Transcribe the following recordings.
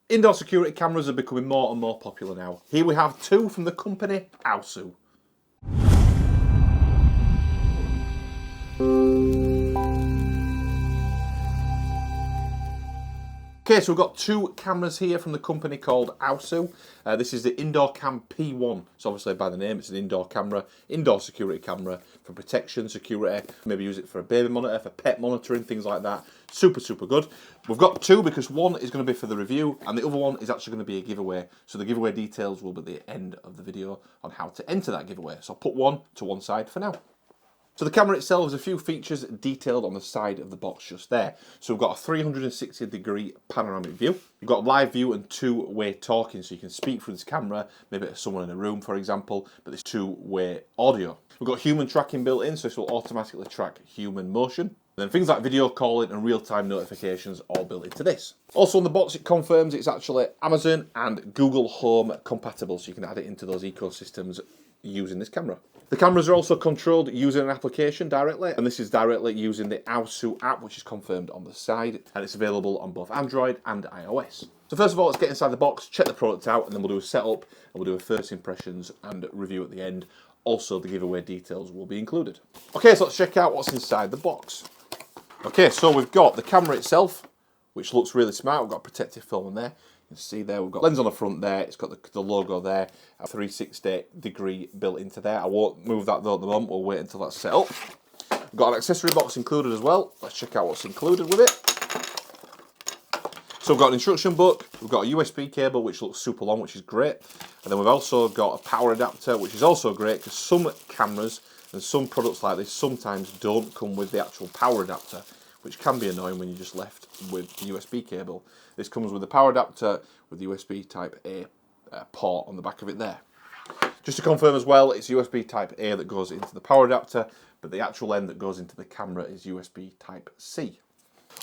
Indoor security cameras are becoming more and more popular now. Here we have two from the company Aosu. Okay, so we've got two cameras here from the company called Aosu. This is the IndoorCam P1. So obviously by the name, it's an indoor camera, indoor security camera for protection, security. Maybe use it for a baby monitor, for pet monitoring, things like that. Super, super good. We've got two because one is going to be for the review and the other one is actually going to be a giveaway. So the giveaway details will be at the end of the video on how to enter that giveaway. So I'll put one to one side for now. So the camera itself has a few features detailed on the side of the box just there. So we've got a 360-degree panoramic view. You've got live view and two-way talking, so you can speak through this camera, maybe to someone in a room, for example, but there's two-way audio. We've got human tracking built in, so this will automatically track human motion. And then things like video calling and real-time notifications all built into this. Also on the box, it confirms it's actually Amazon and Google Home compatible, so you can add it into those ecosystems using this camera. The cameras are also controlled using an application directly, and this is directly using the Aosu app, which is confirmed on the side, and it's available on both Android and iOS. So first of all, let's get inside the box, check the product out, and then we'll do a setup, and we'll do a first impressions and review at the end. Also, the giveaway details will be included. Okay, so let's check out what's inside the box. Okay, so we've got the camera itself, which looks really smart. We've got protective film in there. You can see there, we've got lens on the front there, it's got the logo there, a 360-degree built into there. I won't move that though at the moment, we'll wait until that's set up. We've got an accessory box included as well. Let's check out what's included with it. So we've got an instruction book, we've got a USB cable which looks super long, which is great. And then we've also got a power adapter, which is also great because some cameras and some products like this sometimes don't come with the actual power adapter, which can be annoying when you're just left with the USB cable. This comes with a power adapter with the USB Type A port on the back of it there. Just to confirm as well, it's USB Type A that goes into the power adapter, but the actual end that goes into the camera is USB Type C.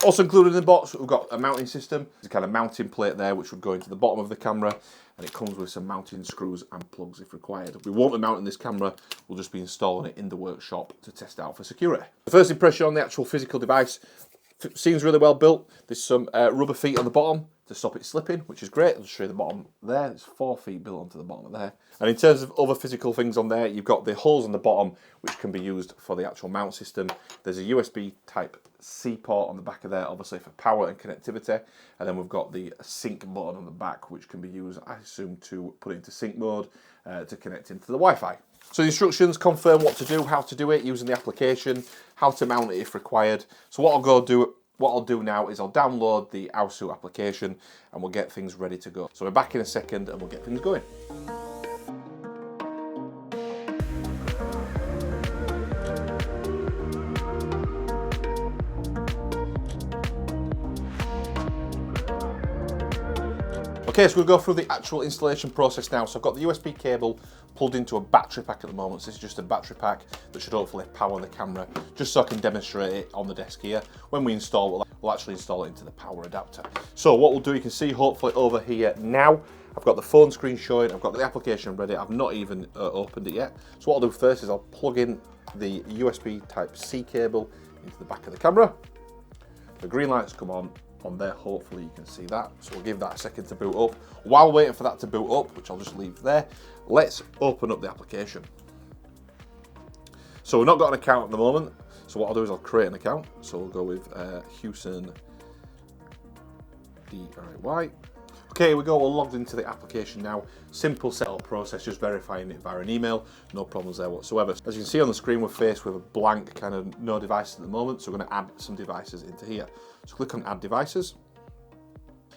Also included in the box, we've got a mounting system. There's a kind of mounting plate there which would go into the bottom of the camera, and it comes with some mounting screws and plugs if required. We won't be mounting this camera, we'll just be installing it in the workshop to test out for security. The first impression on the actual physical device seems really well built. There's some rubber feet on the bottom to stop it slipping, which is great. I'll just show you the bottom there. There's 4 feet built onto the bottom of there. And in terms of other physical things on there, you've got the holes on the bottom, which can be used for the actual mount system. There's a USB Type C port on the back of there, obviously for power and connectivity. And then we've got the sync button on the back, which can be used, I assume, to put it into sync mode to connect into the Wi-Fi. So the instructions confirm what to do, how to do it using the application, how to mount it if required. So what I'll do now is I'll download the Aosu application and we'll get things ready to go. So we're back in a second and we'll get things going. Okay, so we'll go through the actual installation process now. So I've got the USB cable plugged into a battery pack at the moment. So this is just a battery pack that should hopefully power the camera, just so I can demonstrate it on the desk here. When we install, we'll actually install it into the power adapter. So what we'll do, you can see hopefully over here now, I've got the phone screen showing, I've got the application ready, I've not even opened it yet. So what I'll do first is I'll plug in the USB Type C cable into the back of the camera. The green lights come on there, hopefully you can see that. So we'll give that a second to boot up. While waiting for that to boot up, which I'll just leave there, let's open up the application. So we've not got an account at the moment, so what I'll do is I'll create an account. So we'll go with Houston DIY. Okay, here we go, we're logged into the application now. Simple setup process, just verifying it via an email, no problems there whatsoever. As you can see on the screen, we're faced with a blank kind of no devices at the moment, so we're going to add some devices into here. So click on add devices.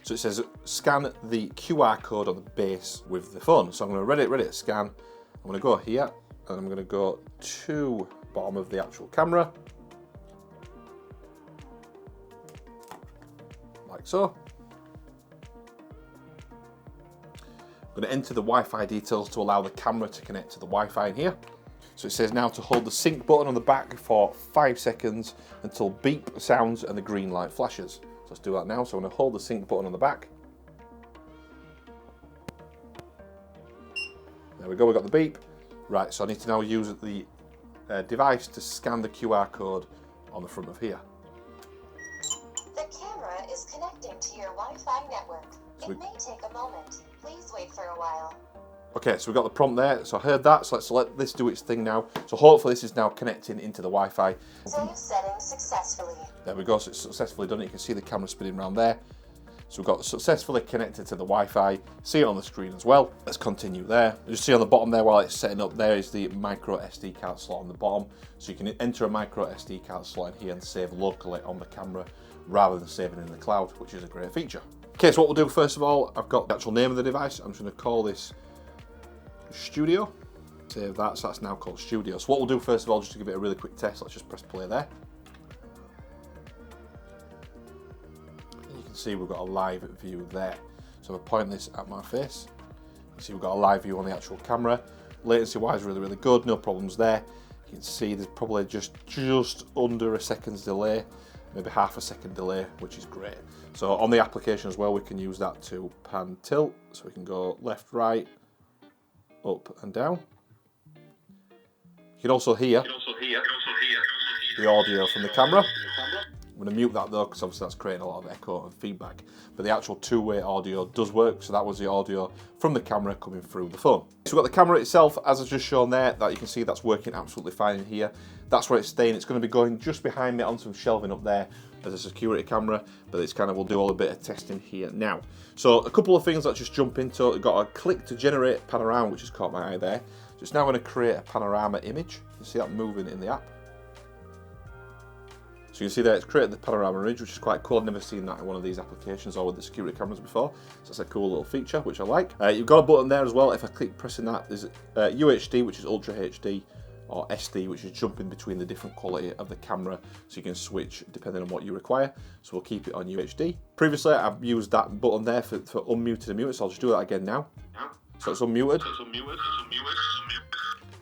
So it says scan the QR code on the base with the phone. So I'm going to ready to scan. I'm going to go here and I'm going to go to bottom of the actual camera. Like so. I'm going to enter the Wi-Fi details to allow the camera to connect to the Wi-Fi in here. So it says now to hold the sync button on the back for 5 seconds until beep sounds and the green light flashes. So let's do that now. So I'm going to hold the sync button on the back. There we go, we've got the beep. Right, so I need to now use the device to scan the QR code on the front of here. The camera is connecting to your Wi-Fi network. It may take a moment. Please wait for a while. Okay, so we've got the prompt there, so I heard that, so let's let this do its thing now. So hopefully this is now connecting into the Wi-Fi. Save settings successfully. There we go, so it's successfully done it. You can see the camera spinning around there. So we've got successfully connected to the Wi-Fi. See it on the screen as well. Let's continue there. You see on the bottom there while it's setting up, there is the micro SD card slot on the bottom. So you can enter a micro SD card slot in here and save locally on the camera rather than saving in the cloud, which is a great feature. Okay, so what we'll do first of all, I've got the actual name of the device. I'm just going to call this Studio. Save that, so that's now called Studio. So what we'll do first of all, just to give it a really quick test, let's just press play there. You can see we've got a live view there. So if I point this at my face, you can see we've got a live view on the actual camera. Latency wise, really good, no problems there. You can see there's probably just under a second's delay, maybe half a second delay, which is great. So on the application as well, we can use that to pan tilt. So we can go left, right, up and down. You can also hear the audio from the camera. I'm going to mute that though, because obviously that's creating a lot of echo and feedback. But the actual two-way audio does work, so that was the audio from the camera coming through the phone. So we've got the camera itself, as I've just shown there, that you can see that's working absolutely fine in here. That's where it's staying. It's going to be going just behind me on some shelving up there as a security camera, but it's kind of, we'll do all a bit of testing here now. So a couple of things let's just jump into. We've got a click to generate panorama, which has caught my eye there. So it's now going to create a panorama image. You can see that moving in the app. So you can see there it's created the panorama image, which is quite cool. I've never seen that in one of these applications or with the security cameras before. So that's a cool little feature, which I like. You've got a button there as well. If I click pressing that, there's UHD, which is Ultra HD, or SD, which is jumping between the different quality of the camera, so you can switch depending on what you require. So we'll keep it on UHD. Previously, I've used that button there for unmuted and muted, so I'll just do that again now. So it's unmuted.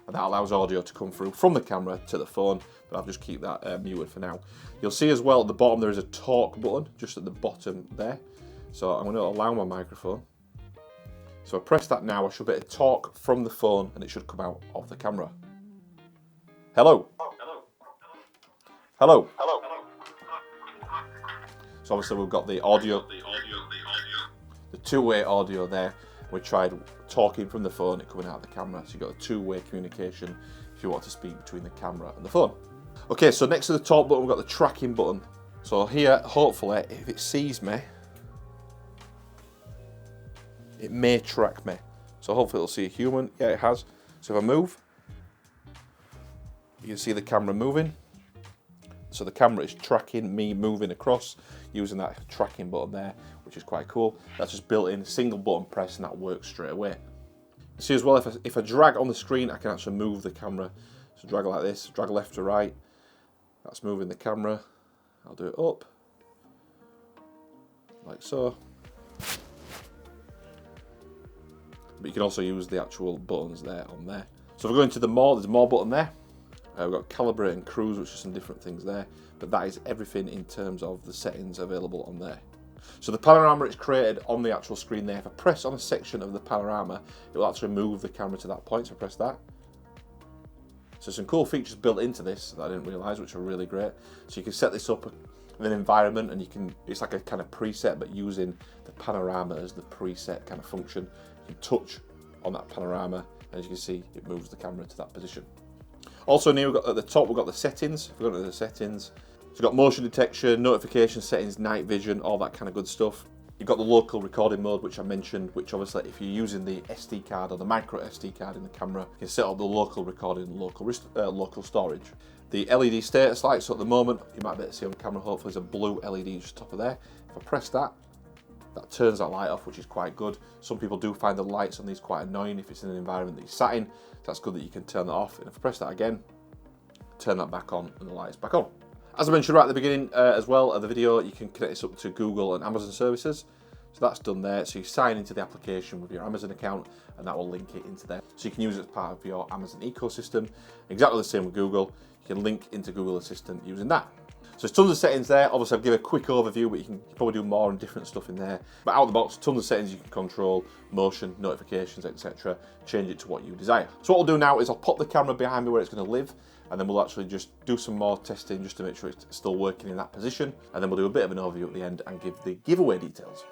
And that allows audio to come through from the camera to the phone, but I'll just keep that muted for now. You'll see as well at the bottom there is a talk button, just at the bottom there. So I'm going to allow my microphone. So I press that now, I should be able to talk from the phone and it should come out of the camera. Hello. Hello. Hello. So obviously we've got the audio, the two-way audio there. We tried talking from the phone, it coming out of the camera. So you've got a two-way communication if you want to speak between the camera and the phone. Okay, so next to the talk button, we've got the tracking button. So here, hopefully, if it sees me, it may track me. So hopefully it'll see a human. Yeah, it has. So if I move, you can see the camera moving. So the camera is tracking me moving across using that tracking button there, which is quite cool. That's just built in, single button press, and that works straight away. See as well, if I drag on the screen, I can actually move the camera. So drag like this, drag left to right. That's moving the camera. I'll do it up, like so. But you can also use the actual buttons there on there. So if we go into the more, there's a more button there. We've got calibrate and cruise, which are some different things there. But that is everything in terms of the settings available on there. So the panorama is created on the actual screen there. If I press on a section of the panorama, it will actually move the camera to that point. So I press that. So some cool features built into this that I didn't realise, which are really great. So you can set this up in an environment and you can, it's like a kind of preset, but using the panorama as the preset kind of function. You can touch on that panorama and as you can see, it moves the camera to that position. Also new, we've got, at the top we've got the settings. If we go to the settings, so we've got motion detection, notification settings, night vision, all that kind of good stuff. You've got the local recording mode, which I mentioned, which obviously if you're using the SD card or the micro SD card in the camera, you can set up the local recording, local storage. The LED status light, so at the moment, you might be able to see on the camera, hopefully there's a blue LED just top of there. If I press that, that turns that light off, which is quite good. Some people do find the lights on these quite annoying if it's in an environment that you're sat in. So that's good that you can turn that off. And if I press that again, turn that back on and the light is back on. As I mentioned right at the beginning as well of the video, you can connect this up to Google and Amazon services. So that's done there. So you sign into the application with your Amazon account and that will link it into there. So you can use it as part of your Amazon ecosystem. Exactly the same with Google. You can link into Google Assistant using that. So there's tons of settings there. Obviously I've given a quick overview, but you can probably do more and different stuff in there. But out of the box, tons of settings you can control, motion, notifications, etc. Change it to what you desire. So what I'll do now is I'll pop the camera behind me where it's going to live, and then we'll actually just do some more testing just to make sure it's still working in that position. And then we'll do a bit of an overview at the end and give the giveaway details.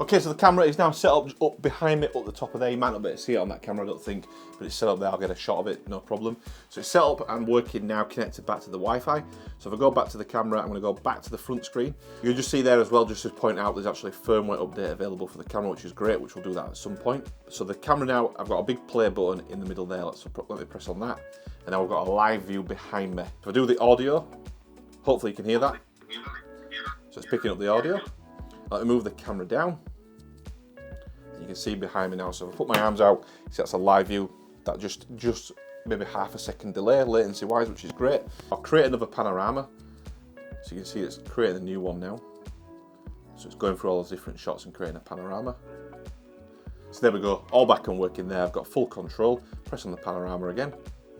Okay, so the camera is now set up behind me, up the top of there. You might not be able to see it on that camera, I don't think, but it's set up there. I'll get a shot of it, no problem. So it's set up and working now, connected back to the Wi-Fi. So if I go back to the camera, I'm going to go back to the front screen. You can just see there as well, just to point out, there's actually a firmware update available for the camera, which is great, which we'll do that at some point. So the camera now, I've got a big play button in the middle there. Let me press on that. And now we've got a live view behind me. If I do the audio, hopefully you can hear that. So it's picking up the audio. Let me move the camera down. You can see behind me now, so if I put my arms out, see that's a live view. That just maybe half a second delay, latency wise, which is great. I'll create another panorama. So you can see it's creating a new one now. So it's going through all those different shots and creating a panorama. So there we go, all back and working there. I've got full control. Press on the panorama again.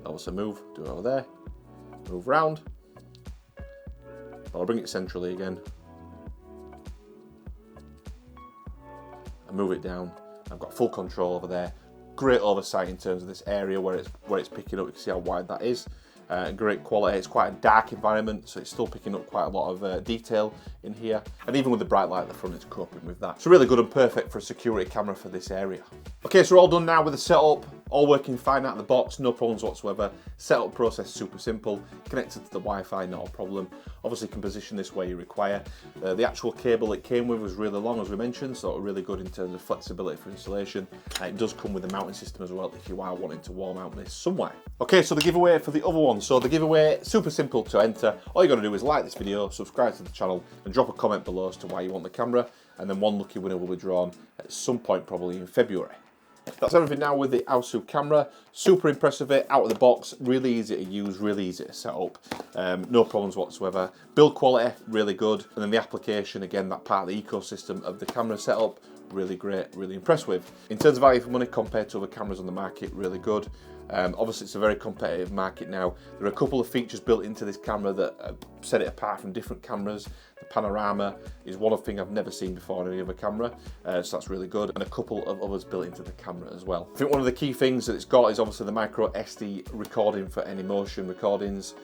I'll also move, do it over there. Move round. I'll bring it centrally again. Move it down. I've got full control over there. Great oversight in terms of this area where it's picking up. You can see how wide that is. Great quality. It's quite a dark environment, so it's still picking up quite a lot of detail in here. And even with the bright light at the front, it's coping with that. It's really good and perfect for a security camera for this area. Okay, so we're all done now with the setup. All working fine out of the box, no problems whatsoever. Setup process super simple. Connected to the Wi-Fi, not a problem. Obviously, you can position this where you require. The actual cable it came with was really long, as we mentioned, so really good in terms of flexibility for installation. It does come with a mounting system as well if you are wanting to wall mount this somewhere. Okay, so the giveaway for the other one. So the giveaway, super simple to enter. All you got to do is like this video, subscribe to the channel, and drop a comment below as to why you want the camera. And then one lucky winner will be drawn at some point, probably in February. That's everything now with the Aosu camera. Super impressive it, out of the box, really easy to use, really easy to set up. No problems whatsoever. Build quality, really good. And then the application, again, that part of the ecosystem of the camera setup, really great, really impressed with. In terms of value for money compared to other cameras on the market, really good. Obviously it's a very competitive market now. There are a couple of features built into this camera that set it apart from different cameras. The panorama is one thing I've never seen before on any other camera, so that's really good. And a couple of others built into the camera as well. I think one of the key things that it's got is obviously the micro SD recording for any motion recordings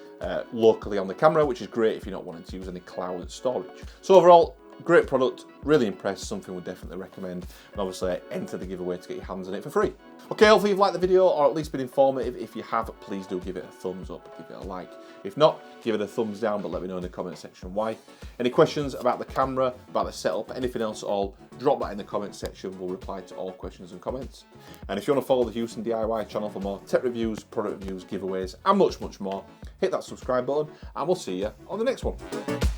locally on the camera, which is great if you're not wanting to use any cloud storage. So overall, great product, really impressed, something we'd definitely recommend. And obviously enter the giveaway to get your hands on it for free. Okay, hopefully you've liked the video or at least been informative. If you have, please do give it a thumbs up, give it a like. If not, give it a thumbs down, but let me know in the comment section why. Any questions about the camera, about the setup, anything else at all, drop that in the comment section. We'll reply to all questions and comments. And if you want to follow the Houston DIY channel for more tech reviews, product reviews, giveaways, and much, much more, hit that subscribe button, and we'll see you on the next one.